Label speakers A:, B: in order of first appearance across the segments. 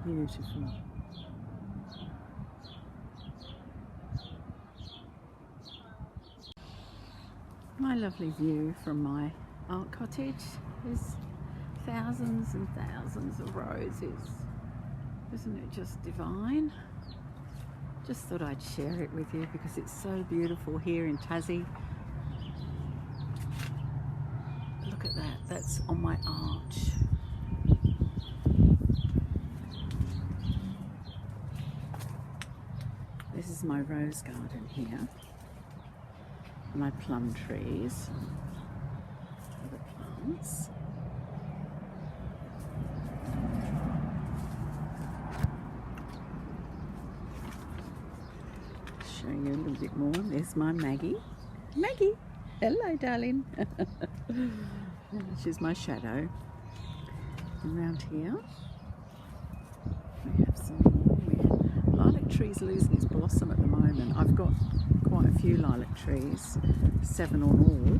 A: Beautiful. My lovely view from my art cottage is thousands and thousands of roses. Isn't it just divine? Just thought I'd share it with you because it's so beautiful here in Tassie. Look at that, that's on my arch. This is my rose garden here. My plum trees, other plants. Show you a little bit more. There's my Maggie. Maggie! Hello, darling. She's my shadow. And around here we have some more. Lilac tree's losing its blossom at the moment. I've got quite a few lilac trees, 7 on all.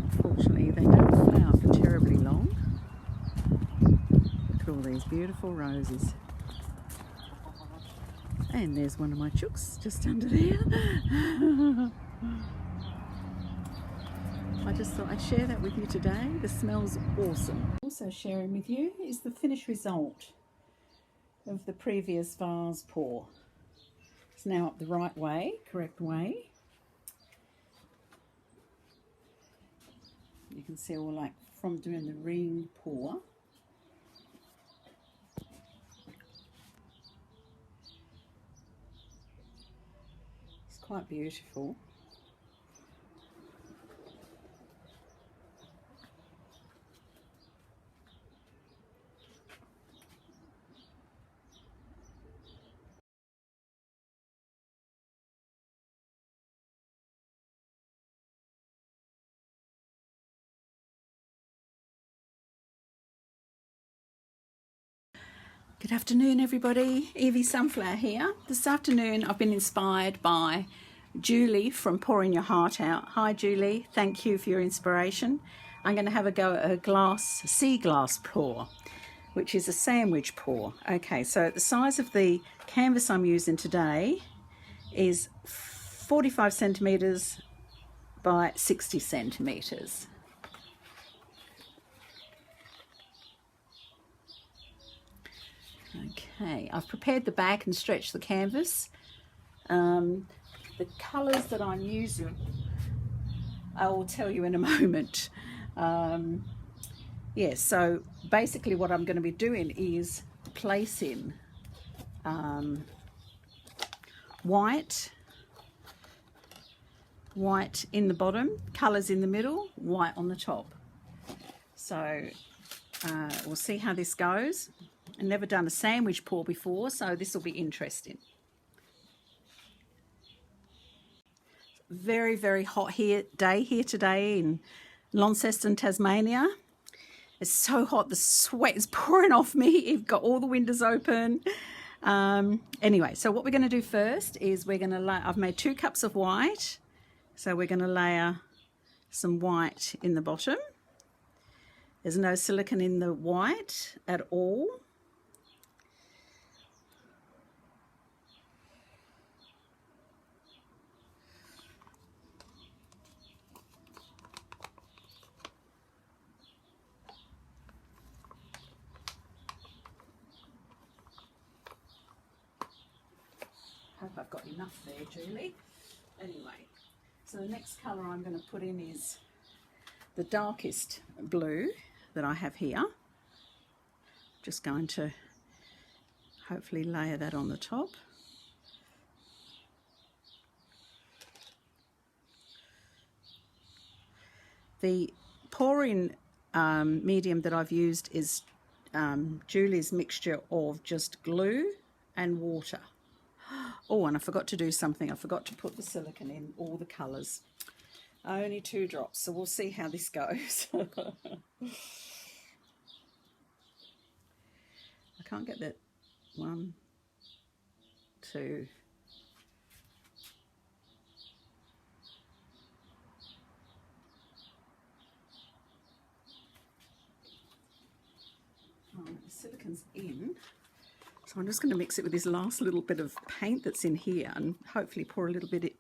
A: Unfortunately, they don't flower for terribly long. Look at all these beautiful roses. And there's one of my chooks just under there. I just thought I'd share that with you today. The smell's awesome. Also sharing with you is the finished result of the previous vase pour. It's now up the right way, correct way. You can see all like from doing the ring pour. It's quite beautiful. Good afternoon, everybody. Evie Sunflower here. This afternoon I've been inspired by Julie from Pouring Your Heart Out. Hi Julie, thank you for your inspiration. I'm going to have a go at a sea glass pour, which is a sandwich pour. Okay, so the size of the canvas I'm using today is 45 centimetres by 60 centimetres. Okay, I've prepared the back and stretched the canvas. The colours that I'm using, I will tell you in a moment. Yeah, so basically what I'm going to be doing is placing white in the bottom, colours in the middle, white on the top. So we'll see how this goes. I've never done a sandwich pour before, so this will be interesting. Very, very hot day here today in Launceston, Tasmania. It's so hot, the sweat is pouring off me. You've got all the windows open. Anyway, so what we're going to do first is we're going to I've made 2 cups of white. So we're going to layer some white in the bottom. There's no silicone in the white at all. Hope I've got enough there, Julie. Anyway, so the next colour I'm going to put in is the darkest blue that I have here. Just going to hopefully layer that on the top. The pouring medium that I've used is Julie's mixture of just glue and water. Oh, and I forgot to do something. I forgot to put the silicone in all the colours. Only 2 drops, so we'll see how this goes. I can't get that 1, 2. Oh, the silicone's in. So I'm just going to mix it with this last little bit of paint that's in here and hopefully pour a little bit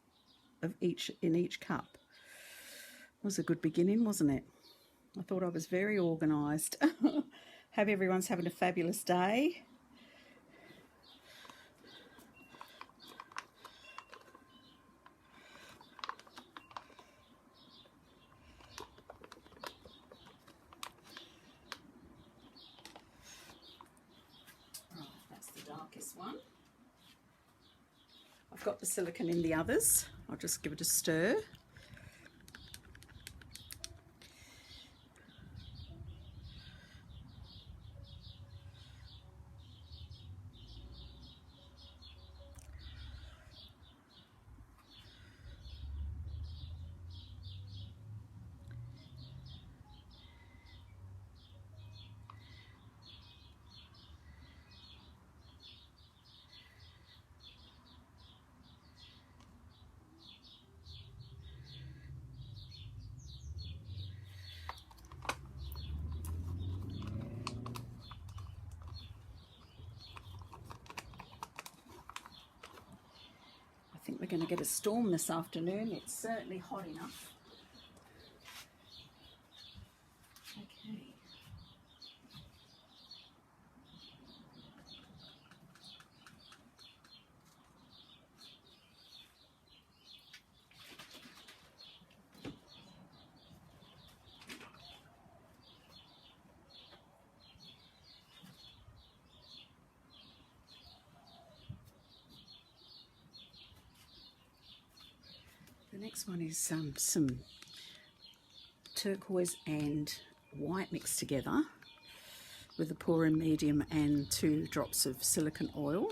A: of each in each cup. It was a good beginning, wasn't it? I thought I was very organised. Hope everyone's having a fabulous day. Darkest one. I've got the silicone in the others. I'll just give it a stir. I think we're going to get a storm this afternoon. It's certainly hot enough. Okay. The next one is some turquoise and white mixed together with a pour in medium and 2 drops of silicone oil.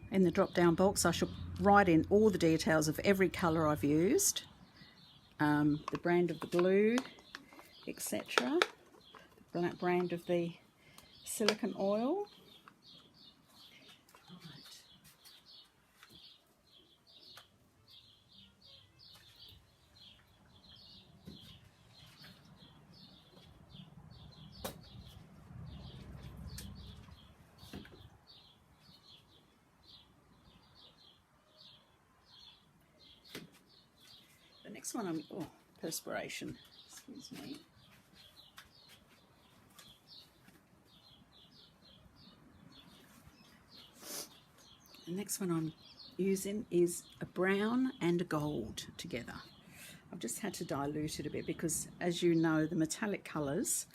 A: In the drop down box I shall write in all the details of every colour I've used, the brand of the glue, etc., the brand of the silicone oil. The next one I'm, oh, perspiration, excuse me. The next one I'm using is a brown and a gold together. I've just had to dilute it a bit because, as you know, the metallic colours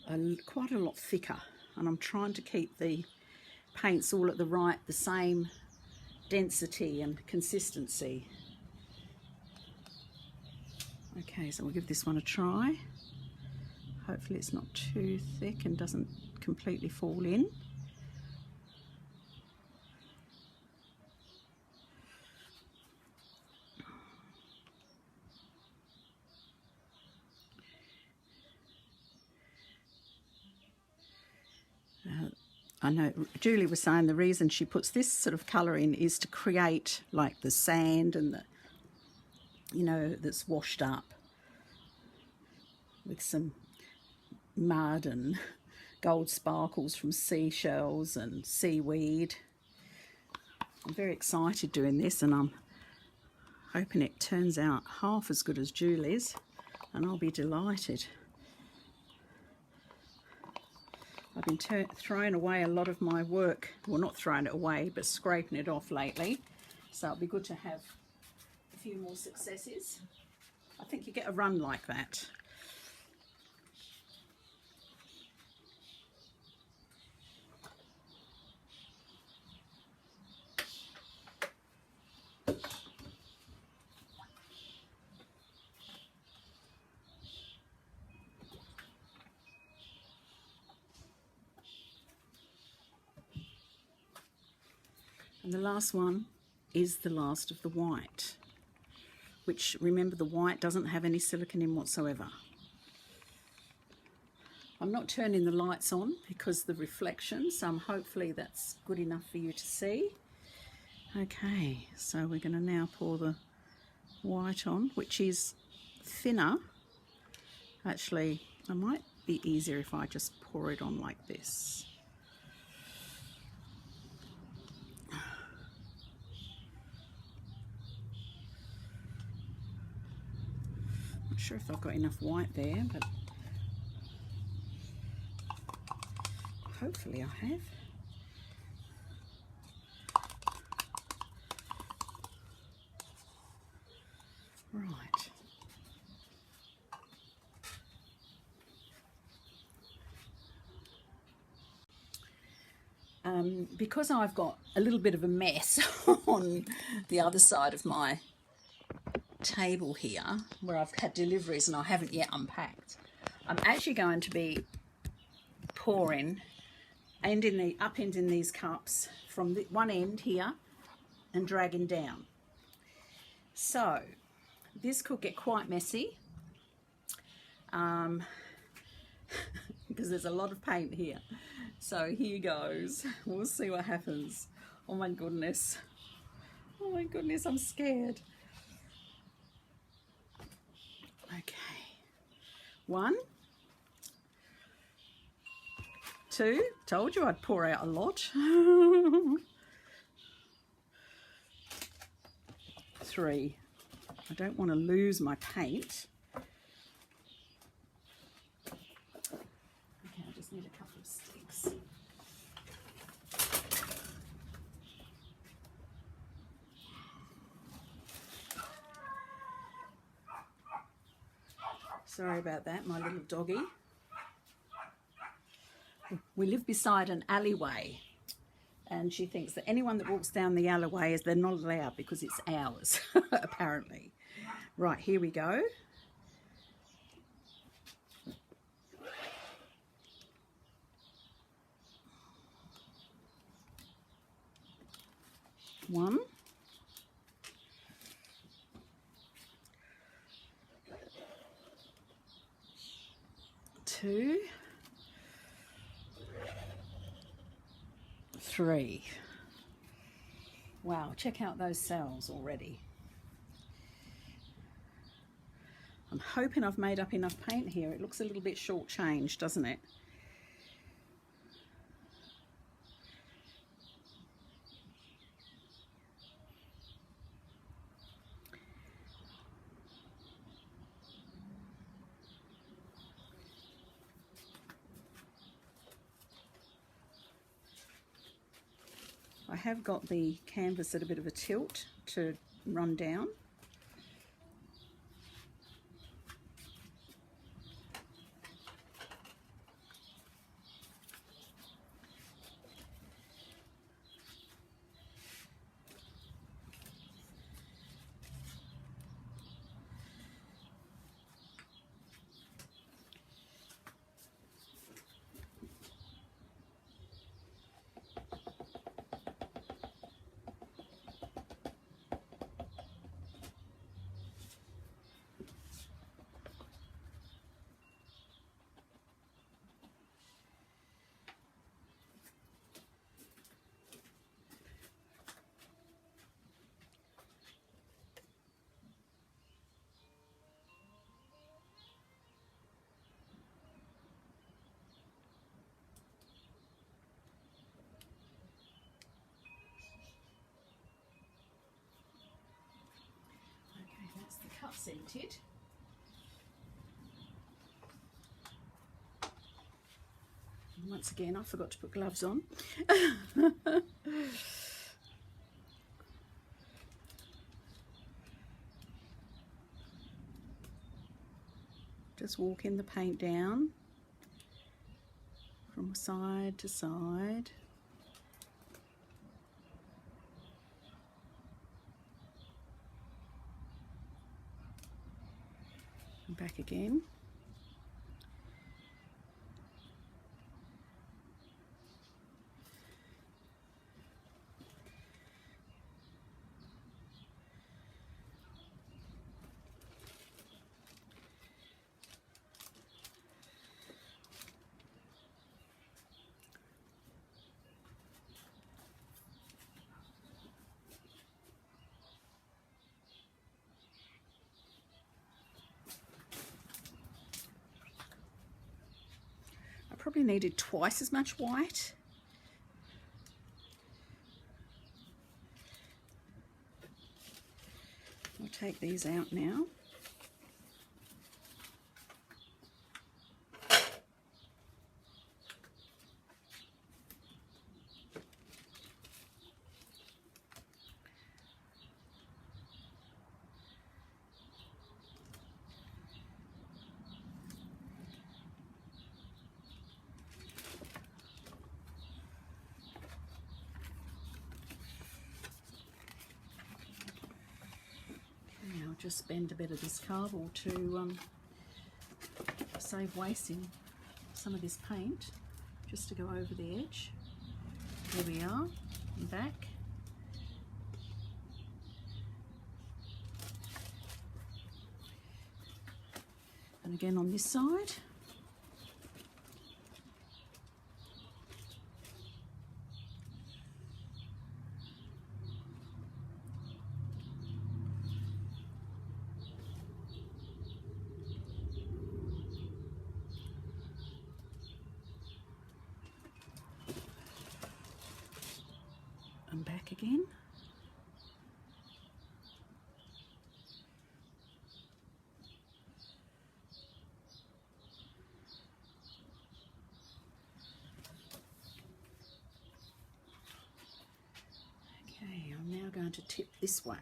A: are quite a lot thicker, and I'm trying to keep the paints all at the same density and consistency. Okay, so we'll give this one a try. Hopefully it's not too thick and doesn't completely fall in. I know Julie was saying the reason she puts this sort of colour in is to create like the sand and the, you know, that's washed up with some mud and gold sparkles from seashells and seaweed. I'm very excited doing this, and I'm hoping it turns out half as good as Julie's, and I'll be delighted. I've been throwing away a lot of my work, well, not throwing it away, but scraping it off lately, so it'll be good to have a few more successes. I think you get a run like that. And the last one is the last of the white, which, remember, the white doesn't have any silicone in whatsoever. I'm not turning the lights on because the reflection, so hopefully that's good enough for you to see. Okay, so we're going to now pour the white on, which is thinner. Actually, it might be easier if I just pour it on like this. Not sure if I've got enough white there, but hopefully I have. Right. Because I've got a little bit of a mess on the other side of my table here, where I've had deliveries and I haven't yet unpacked, I'm actually going to be pouring upending these cups from the one end here and dragging down. So this could get quite messy because there's a lot of paint here. So here goes. We'll see what happens. Oh my goodness. Oh my goodness, I'm scared. Okay. 1, 2. Told you I'd pour out a lot. 3. I don't want to lose my paint. Okay, I just need a couple of sticks. Sorry about that, my little doggy. We live beside an alleyway, and she thinks that anyone that walks down the alleyway they're not allowed because it's ours, apparently. Right, here we go. One. 2. 3. Wow, check out those cells already. I'm hoping I've made up enough paint here. It looks a little bit short-changed, doesn't it? I have got the canvas at a bit of a tilt to run down. Cups emptied. And once again, I forgot to put gloves on. Just walking the paint down from side to side. And back again. probably needed twice as much white. I'll take these out now. Just bend a bit of this cardboard to save wasting some of this paint, just to go over the edge. There we are, and back. And again on this side. And back again. Okay, I'm now going to tip this way.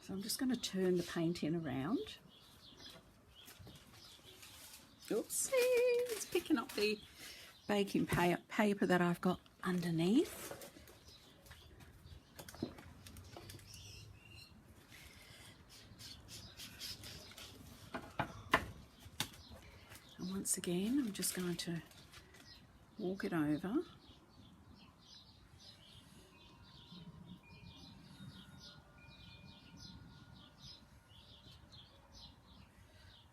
A: So I'm just going to turn the paint in around. Oops, it's picking up the baking paper that I've got underneath. And once again, I'm just going to walk it over.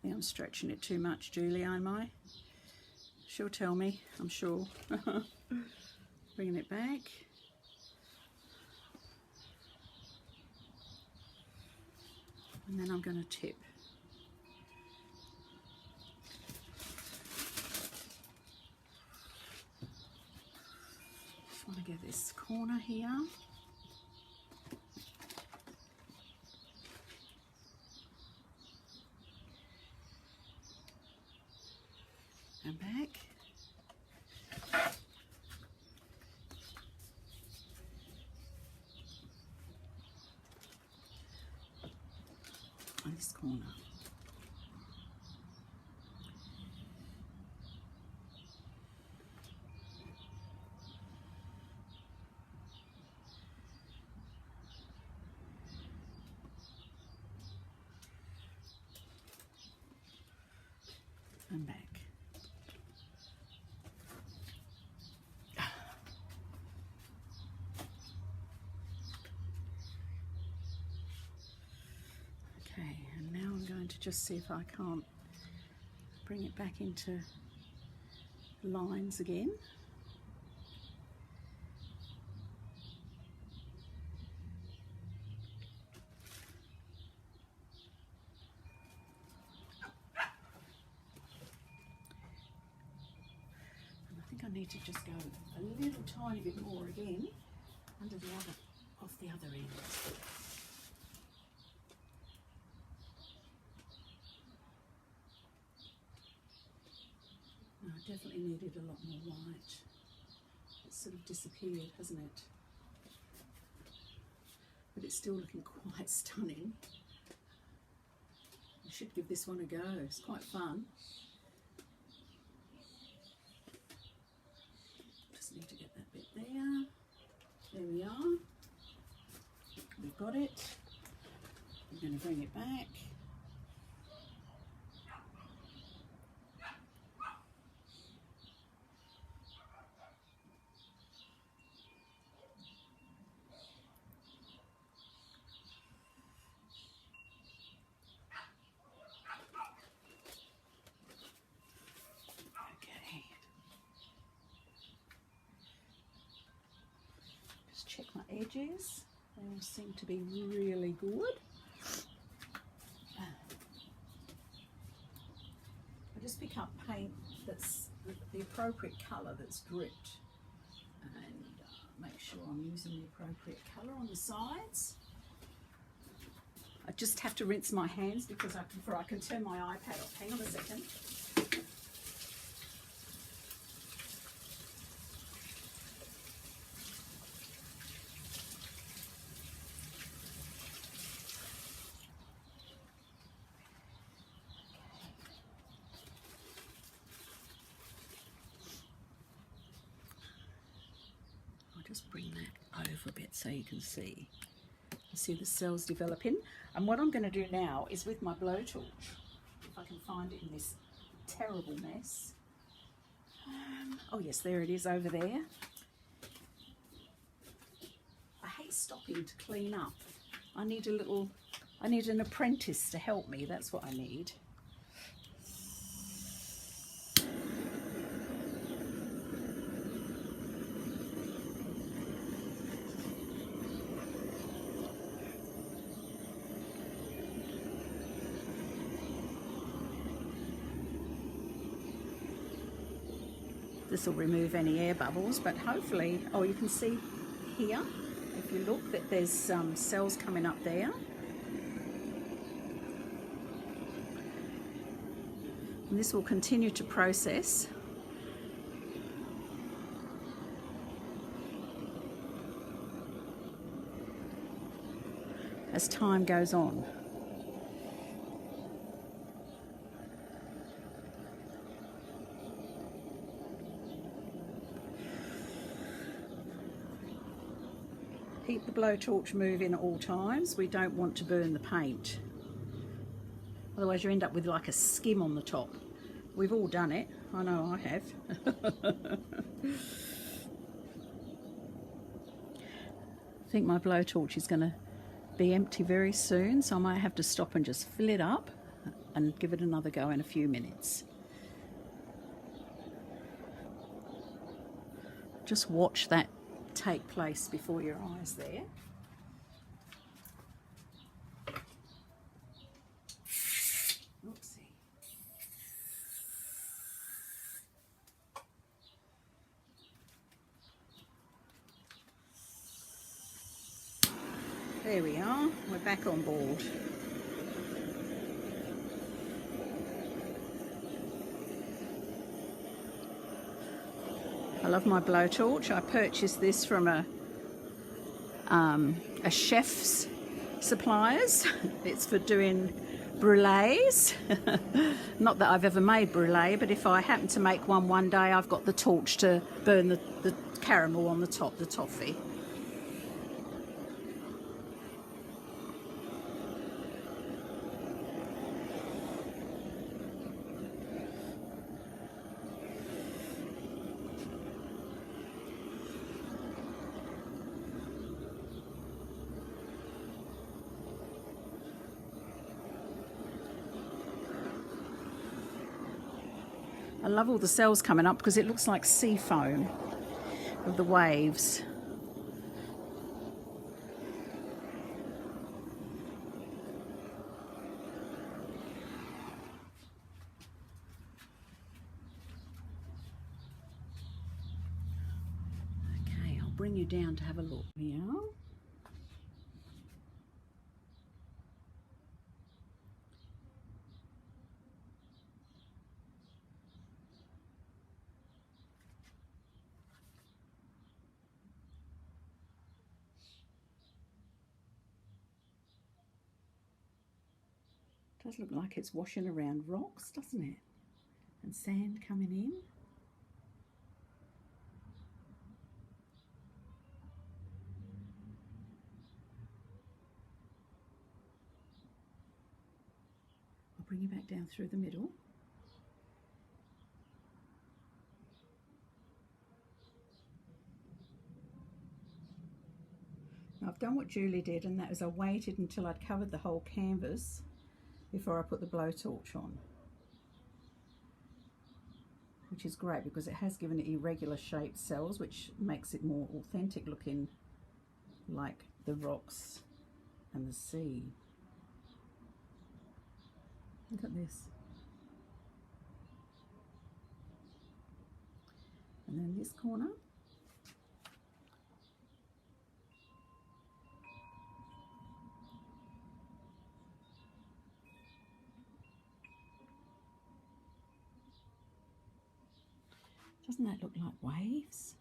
A: Yeah, I'm stretching it too much, Julie, am I? She'll tell me, I'm sure. Bringing it back. And then I'm going to tip. Just want to get this corner here. And back. And this corner. And back. Okay, and now I'm going to just see if I can't bring it back into lines again. I need to just go a little tiny bit more again under the other, off the other end. No, I definitely needed a lot more white. It's sort of disappeared, hasn't it? But it's still looking quite stunning. I should give this one a go, it's quite fun. Need to get that bit there. There we are. We've got it. I'm going to bring it back. Check my edges, they all seem to be really good. just pick up paint that's the appropriate colour that's dripped, and make sure I'm using the appropriate colour on the sides. I just have to rinse my hands because before I can turn my iPad off. Hang on a second. Just bring that over a bit so you can see the cells developing. And what I'm going to do now is with my blowtorch, if I can find it in this terrible mess. Oh yes, there it is over there. I hate stopping to clean up. I need an apprentice to help me. That's what I need. This will remove any air bubbles, but hopefully, oh, you can see here, if you look, that there's some cells coming up there. And this will continue to process as time goes on. Keep the blowtorch moving at all times. We don't want to burn the paint. Otherwise you end up with like a skim on the top. We've all done it. I know I have. I think my blowtorch is going to be empty very soon, so I might have to stop and just fill it up and give it another go in a few minutes. Just watch that take place before your eyes there. Oopsie. There we are, we're back on board. I love my blowtorch. I purchased this from a chef's suppliers. It's for doing brulees. Not that I've ever made brulee, but if I happen to make one day, I've got the torch to burn the caramel on the top, the toffee. I love all the cells coming up because it looks like sea foam of the waves. Okay, I'll bring you down to have a look now. Does look like it's washing around rocks, doesn't it? And sand coming in. I'll bring you back down through the middle. Now I've done what Julie did, and that was I waited until I'd covered the whole canvas before I put the blowtorch on, which is great because it has given it irregular shaped cells, which makes it more authentic looking, like the rocks and the sea. Look at this. And then this corner. Doesn't that look like waves?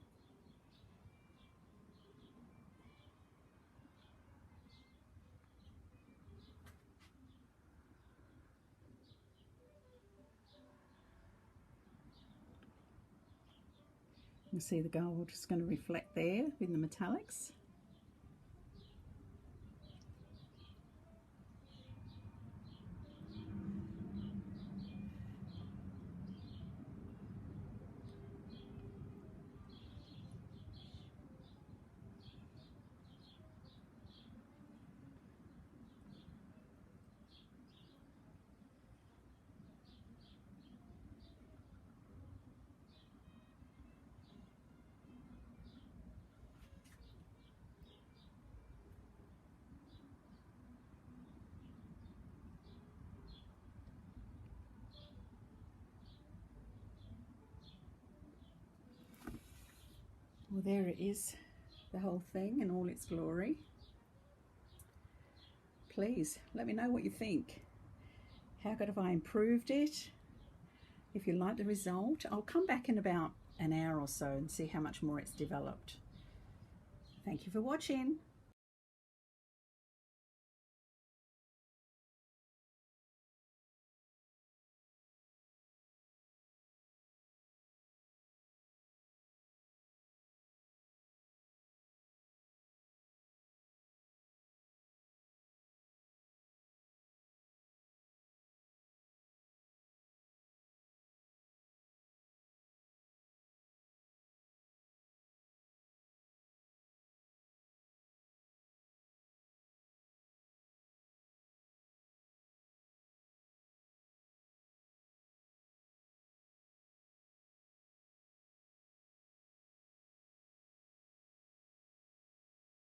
A: You see the gold is going to reflect there in the metallics. Well, there it is, the whole thing in all its glory. Please let me know what you think. How good have I improved it? If you like the result, I'll come back in about an hour or so and see how much more it's developed. Thank you for watching.